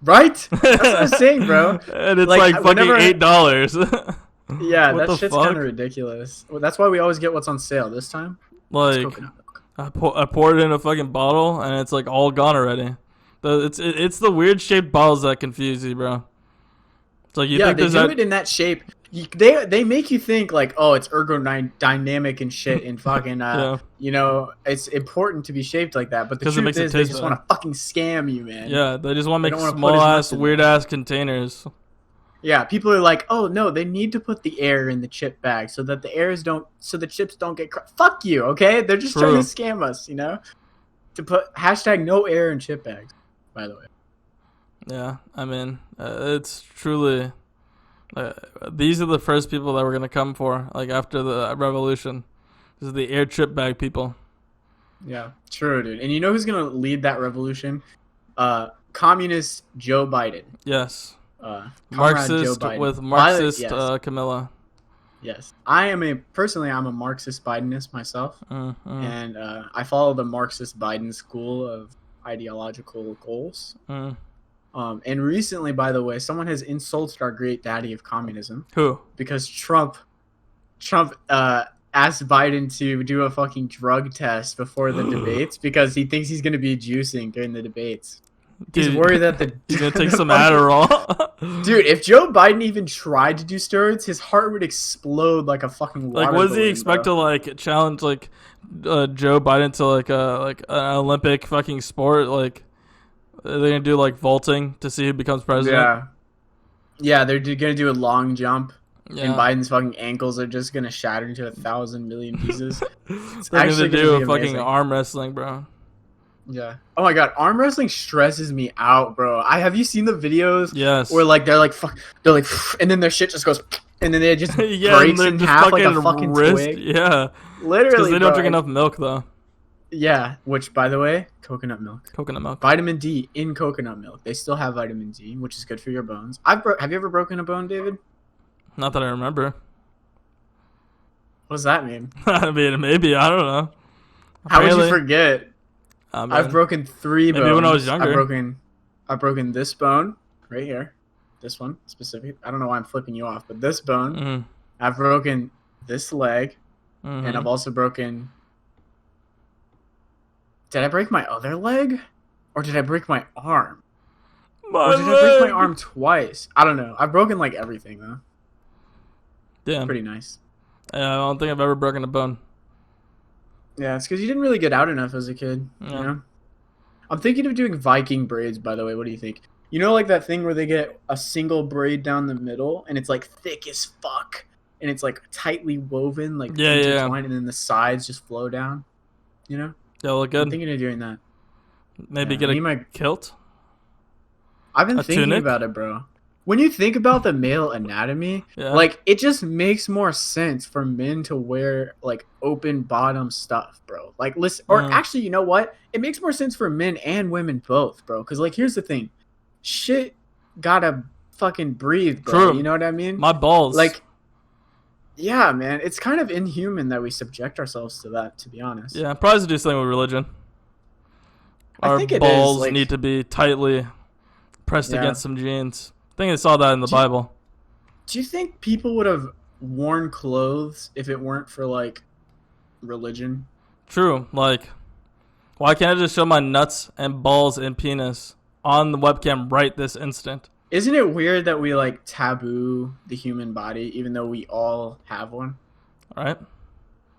Right? That's what I'm saying, bro. And it's like fucking $8. Yeah, What that the shit's fuck? kind of ridiculous. Well, that's why we always get what's on sale this time. It's Like coconut milk. I poured it in a fucking bottle and it's like all gone already. It's the weird shaped bottles that confuse you, bro. It's like you think They there's do that. it in that shape. They make you think like, oh, it's ergodynamic and shit, and fucking Yeah. you know, it's important to be shaped like that. But the 'Cause it truth makes it is, they taste just better. want to fucking scam you, man. Yeah, they just want to They make don't wanna put small as much ass, in weird there. ass containers. Yeah, people are like, oh no, they need to put the air in the chip bag so that the chips don't get fuck you, okay? They're just trying True. to scam us, you know? To put hashtag no air in chip bags, by the way. Yeah, I mean, it's truly. These are the first people that we're gonna come for, like after the revolution. This is the air chip bag people. Yeah, true, dude. And you know who's gonna lead that revolution? Communist Joe Biden. Yes. Comrade Marxist Joe Biden. with Marxist Yes. Camilla. Yes, I'm a Marxist Bidenist myself, and I follow the Marxist Biden school of ideological goals. And recently, by the way, someone has insulted our great daddy of communism. Who? Because Trump asked Biden to do a fucking drug test before the debates because he thinks he's gonna be juicing during the debates. He's Dude, worried that he's gonna take some Adderall. Dude, if Joe Biden even tried to do steroids, his heart would explode like a fucking water Like, what does he balloon, expect bro. to like challenge like Joe Biden to like an Olympic fucking sport? Like, are they gonna do like vaulting to see who becomes president? Yeah, they're gonna do a long jump, Yeah. and Biden's fucking ankles are just gonna shatter into 1,000 million pieces. It's They're actually gonna gonna do be a fucking amazing. arm wrestling, bro. Yeah. Oh my god, arm wrestling stresses me out, bro. Have you seen the videos? Yes. Where like they're like, and then their shit just goes, and then it just Yeah, breaks and in they're half just like a fucking wrist. twig. Yeah. Literally, Because they don't bro. drink enough milk though. Yeah, which by the way, coconut milk. Coconut milk. Vitamin D in coconut milk. They still have vitamin D, which is good for your bones. Have you ever broken a bone, David? Not that I remember. What does that mean? I mean, maybe, I don't know. How would you Apparently, forget? I mean, I've broken 3 bones. maybe when I was younger. I've broken this bone right here. This one specific. I don't know why I'm flipping you off, but this bone. Mm-hmm. I've broken this leg, Mm-hmm. and I've also broken. Did I break my other leg, or did I break my arm? Or did I break my arm twice? I don't know. I've broken like everything though. Damn. Pretty nice. Yeah, I don't think I've ever broken a bone. Yeah, it's because you didn't really get out enough as a kid. Yeah. You know. I'm thinking of doing Viking braids. By the way, what do you think? You know, like that thing where they get a single braid down the middle, and it's like thick as fuck, and it's like tightly woven, like intertwined, and then the sides just flow down. You know. Yeah, look good. I'm thinking of doing that. Maybe Yeah, get a kilt. I've been A thinking tunic? about it, bro. When you think about the male anatomy, Yeah. like it just makes more sense for men to wear like open bottom stuff, bro. Like listen, or actually, you know what? It makes more sense for men and women both, bro. Because like, here's the thing, shit gotta fucking breathe, bro. True. You know what I mean? My balls. Like, yeah, man, it's kind of inhuman that we subject ourselves to that. To be honest. Yeah, probably to do something with religion. I think it is, balls like- need to be tightly pressed Yeah. against some jeans. I think I saw that in the Bible. Do you think people would have worn clothes if it weren't for like religion? True. Like, why can't I just show my nuts and balls and penis on the webcam right this instant? Isn't it weird that we like taboo the human body even though we all have one? All right.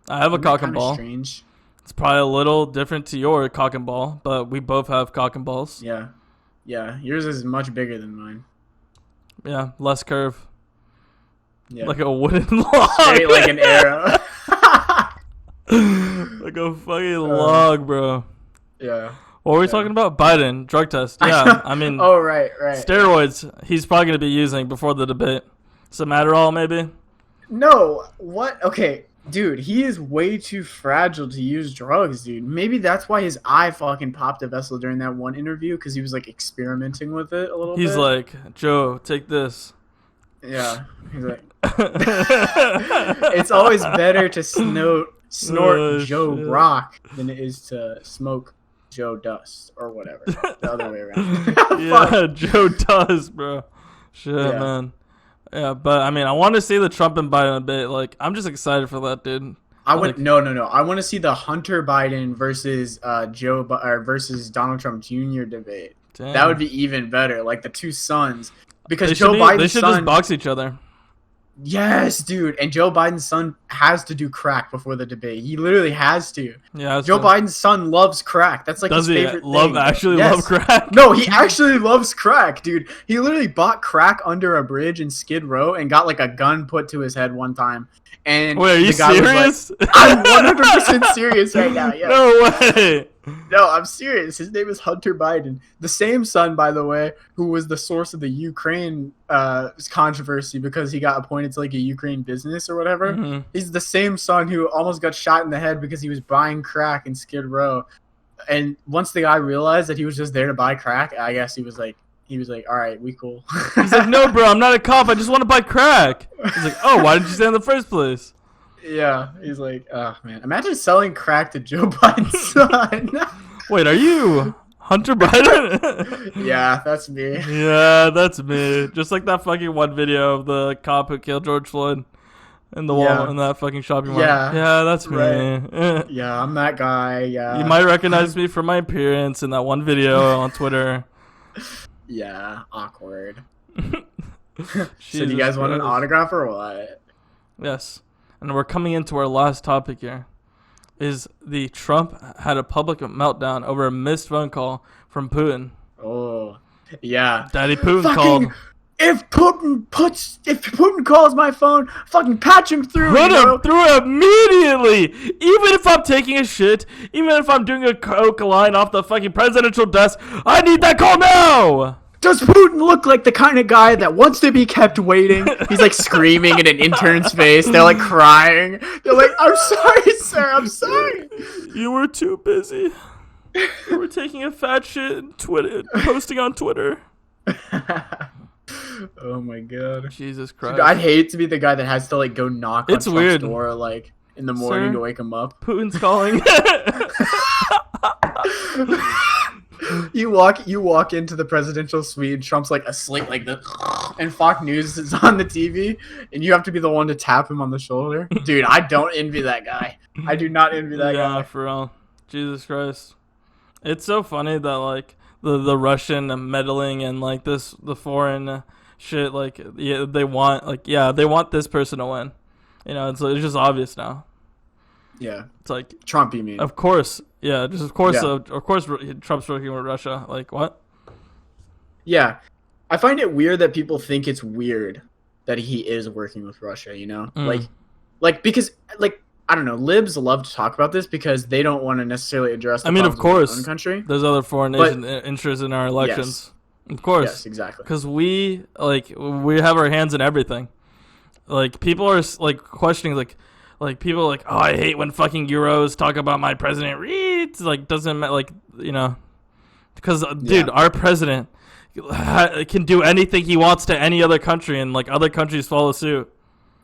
I have a Isn't that cock and kinda ball. Strange. It's probably a little different to your cock and ball, but we both have cock and balls. Yeah. Yeah. Yours is much bigger than mine. Yeah, less curve. Yeah. Like a wooden log. Straight like an arrow. Like a fucking log, bro. Yeah. What were we Yeah. talking about? Biden, drug test. Yeah, I mean, Oh, right. steroids, he's probably going to be using before the debate. Some Adderall, maybe? No. What? Okay. Dude, he is way too fragile to use drugs, dude. Maybe that's why his eye fucking popped a vessel during that one interview, because he was like experimenting with it a little bit. He's like, Joe, take this. Yeah. He's like, it's always better to snort Oh, Joe shit. Rock than it is to smoke Joe Dust or whatever. The other way around. Yeah, Joe does, bro. Shit, Yeah. man. Yeah, but I mean, I want to see the Trump and Biden debate. Like, I'm just excited for that, dude. I Like- want no. I want to see the Hunter Biden versus versus Donald Trump Jr. debate. Damn. That would be even better. Like the two sons, because They Joe should, Biden's they should son. just box each other. Yes, dude, and Joe Biden's son has to do crack before the debate. He literally has to. Yeah, Joe Biden's son loves crack. That's like does his he favorite love thing. actually Yes. love crack? No, he actually loves crack, dude. He literally bought crack under a bridge in Skid Row and got like a gun put to his head one time. And Wait, are you the guy was serious? like, I'm 100% serious right now. Yeah. No way. No, I'm serious. His name is Hunter Biden. The same son, by the way, who was the source of the Ukraine controversy because he got appointed to like a Ukraine business or whatever. Mhm. He's the same son who almost got shot in the head because he was buying crack in Skid Row. And once the guy realized that he was just there to buy crack, I guess he was like, all right, we cool. He's like, no, bro, I'm not a cop. I just want to buy crack. He's like, oh, why did you say in the first place? Yeah, he's like, oh man, imagine selling crack to Joe Biden's son. Wait, are you Hunter Biden? Yeah, that's me. Yeah, that's me. Just like that fucking one video of the cop who killed George Floyd in the Walmart in that fucking shopping mall. Yeah, that's me. Right. Yeah, I'm that guy. Yeah. You might recognize me from my appearance in that one video on Twitter. Yeah, awkward. So do Jesus you guys want an Christ. autograph or what? Yes. And we're coming into our last topic here. Is the Trump had a public meltdown over a missed phone call from Putin. Oh, yeah. Daddy Putin Fucking, called. if Putin calls my phone, fucking patch him through. Put you know? him through immediately! Even if I'm taking a shit, even if I'm doing a coke line off the fucking presidential desk, I need that call now! Does Putin look like the kind of guy that wants to be kept waiting? He's like screaming in an intern's face. They're like crying. They're like, I'm sorry, sir. I'm sorry. You were too busy. You were taking a fat shit and posting on Twitter. Oh my god. Jesus Dude, Christ. I'd hate to be the guy that has to like go knock on It's Trump's weird. door like in the morning Sir? to wake him up. Putin's calling. You walk into the presidential suite, Trump's like asleep like this, and Fox News is on the TV, and you have to be the one to tap him on the shoulder. Dude, I don't envy that guy. I do not envy that Yeah, guy. for real. Jesus Christ. It's so funny that like the Russian meddling and like the foreign shit, like they want this person to win. You know, it's just obvious now. Yeah. It's like Trump, you mean? of course, yeah, just of course, Yeah. of course, Trump's working with Russia. Like what? Yeah. I find it weird that people think it's weird that he is working with Russia, you know? Like because like I don't know, libs love to talk about this because they don't want to necessarily address the I mean, of problems of their course, own country. there's other foreign nation interests in our elections. Of course. Yes, exactly. Because we have our hands in everything. Like people are like questioning like people are like, oh, I hate when fucking Euros talk about my president. It's like doesn't like because dude, our president can do anything he wants to any other country, and like other countries follow suit.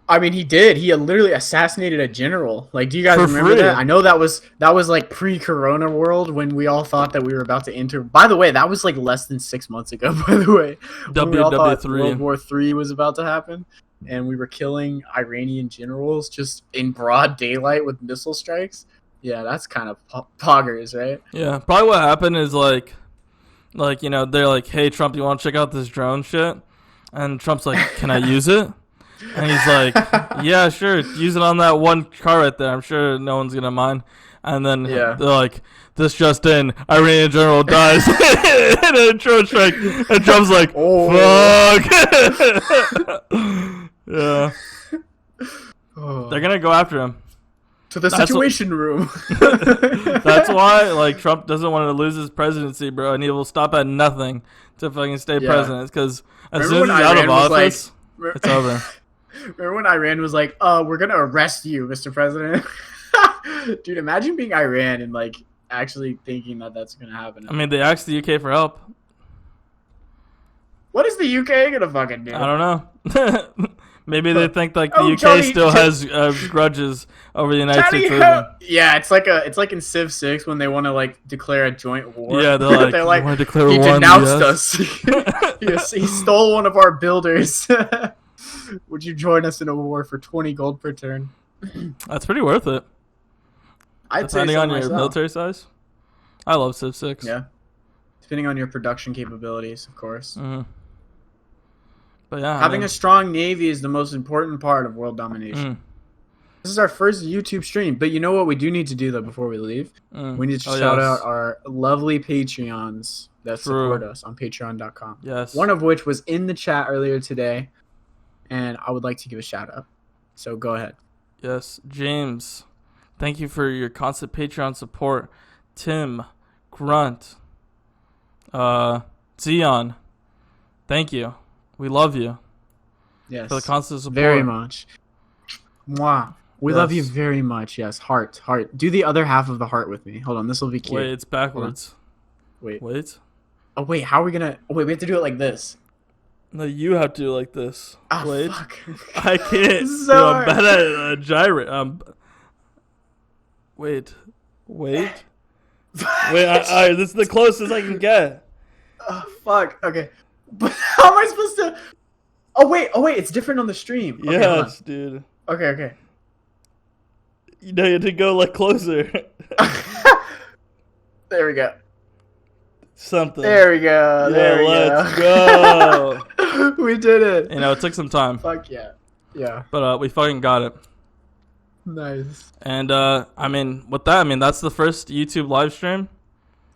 I mean, he did. He literally assassinated a general. Like, do you guys For remember free. that? I know that was like pre-corona world when we all thought that we were about to enter. By the way, that was like less than 6 months ago. By the way, when we all thought WW3. World War III was about to happen, and we were killing Iranian generals just in broad daylight with missile strikes. Yeah, that's kind of poggers, right? Yeah, probably what happened is like you know, they're like, hey Trump, you want to check out this drone shit? And Trump's like, can I use it? And he's like, yeah, sure, use it on that one car right there. I'm sure no one's gonna mind. And then they're like, this just in, Iranian general dies in a drone strike. And Trump's like, fuck. Yeah. They're gonna go after him. To the situation room. That's why, like, Trump doesn't want to lose his presidency, bro, and he will stop at nothing to fucking stay president. Because as soon as he's out of office, it's over. Remember when Iran was like, we're going to arrest you, Mr. President? Dude, imagine being Iran and, like, actually thinking that that's going to happen. I mean, they asked the UK for help. What is the UK going to fucking do? I don't know. Maybe they think, like, the UK Johnny, still has grudges over the United States. Yeah, it's like in Civ 6 when they want to, like, declare a joint war. Yeah, they're like, he war, denounced us. He stole one of our builders. Would you join us in a war for 20 gold per turn? That's pretty worth it. Depending on your military size. I love Civ 6. Yeah. Depending on your production capabilities, of course. Mm-hmm. But yeah, having a strong navy is the most important part of world domination. This is our first YouTube stream, but you know what we do need to do, though, before we leave? We need to shout out our lovely Patreons that support us on patreon.com. Yes. One of which was in the chat earlier today, and I would like to give a shout out. So go ahead. Yes. James, thank you for your constant Patreon support. Tim, Grunt, Zion, thank you. We love you. Yes. For the constant support. Very much. Mwah. We love you very much. Yes. Heart. Do the other half of the heart with me. Hold on. This will be cute. Wait, it's backwards. Wait. Oh, wait. How are we going to... Oh, wait, we have to do it like this. No, you have to do it like this. Oh, wait. Fuck. I can't. So I'm bad at gyrate. Wait. Wait, this is the closest I can get. Oh, fuck. Okay. But how am I supposed to... Oh, wait. It's different on the stream. Okay, yes, dude. Okay. You know, you had to go, like, closer. There we go. Something. There we go. Let's go. We did it. You know, it took some time. Fuck yeah. Yeah. But we fucking got it. Nice. And, I mean, with that, that's the first YouTube live stream.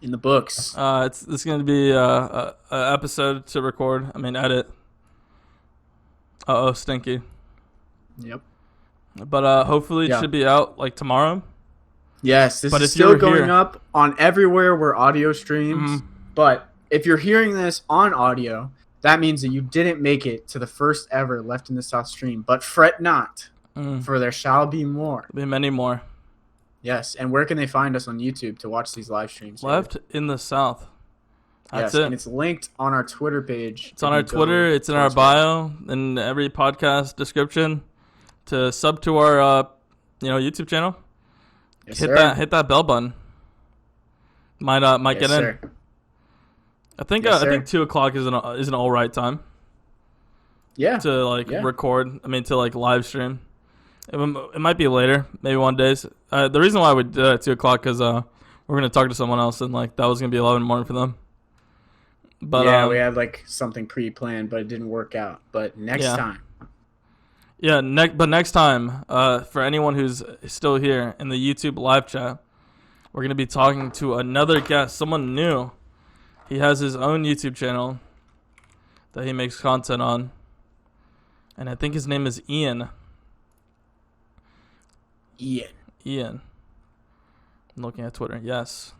In the books. It's going to be a episode to record. Edit. Stinky. Yep. But hopefully it should be out like tomorrow. Yes, this is still going up on everywhere where audio streams. But if you're hearing this on audio, that means that you didn't make it to the first ever Left in the South stream. But fret not, for there shall be more. There'll be many more. Yes, and where can they find us on YouTube to watch these live streams? Left in the South. That's yes, it. And it's linked on our Twitter page. It's on our Twitter. It's in our bio, in every podcast description. To sub to our, YouTube channel. Yes, hit sir. Hit that bell button. Might Yes, get sir. in. I think Yes, I think 2:00 is an all right time. Yeah. To record. I mean, to live stream. It might be later, maybe one days. The reason why we did it at 2:00 because we're gonna talk to someone else, and that was gonna be 11 in the morning for them. But yeah, we had something pre-planned, but it didn't work out. But next time. Yeah, next time, for anyone who's still here in the YouTube live chat, we're gonna be talking to another guest, someone new. He has his own YouTube channel that he makes content on, and I think his name is Ian. Ian. I'm looking at Twitter. Yes,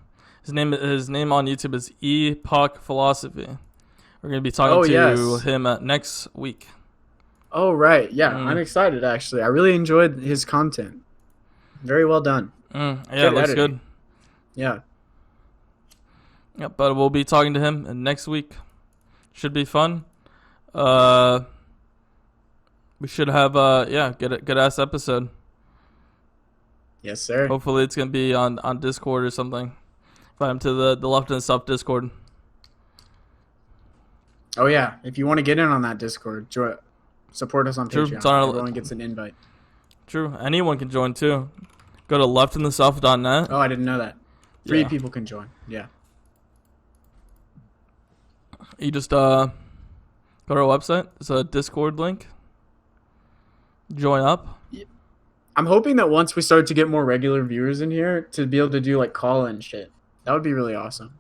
his name on YouTube is Epoch Philosophy. We're gonna be talking to him next week. Oh right, yeah, I'm excited actually. I really enjoyed his content. Very well done. Yeah, it looks good. Yeah. Yeah, but we'll be talking to him next week. Should be fun. We should have good ass episode. Yes, sir. Hopefully it's gonna be on Discord or something. Invite him to the Left and Stuff Discord. Oh yeah, if you want to get in on that Discord, support us on Patreon. Everyone gets an invite. True. Anyone can join too. Go to leftandthesouth.net. Oh, I didn't know that. Three people can join. Yeah. You just go to our website. It's a Discord link. Join up. I'm hoping that once we start to get more regular viewers in here, to be able to do call-in shit. That would be really awesome.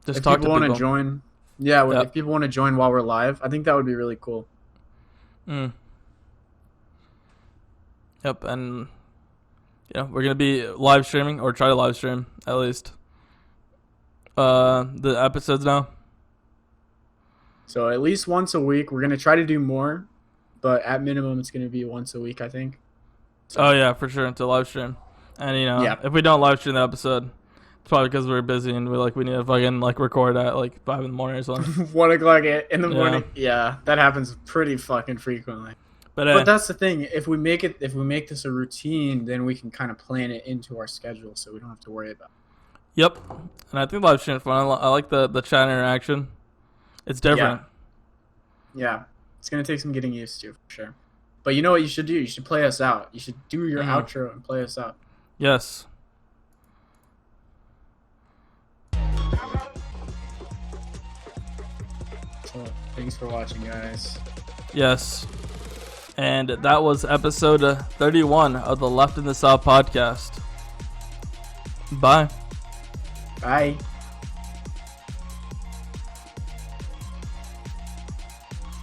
Just if talk people to want to join. Yeah, if people want to join while we're live, I think that would be really cool. Yep, and we're gonna be live streaming, or try to live stream at least the episodes now. So at least once a week. We're gonna try to do more, but at minimum it's gonna be once a week, I think. So. Oh yeah, for sure, to live stream. And if we don't live stream the episode, it's probably because we're busy and we need to fucking record at 5 in the morning or something. 1 o'clock in the morning. Yeah, that happens pretty fucking frequently. But that's the thing. If we make this a routine, then we can kind of plan it into our schedule, so we don't have to worry about it. Yep, and I think live stream is fun. I like the chat interaction. It's different. Yeah, it's gonna take some getting used to for sure. But you know what you should do? You should play us out. You should do your outro and play us out. Yes. So, thanks for watching, guys. Yes. And that was episode 31 of the Left in the South podcast. Bye. Bye.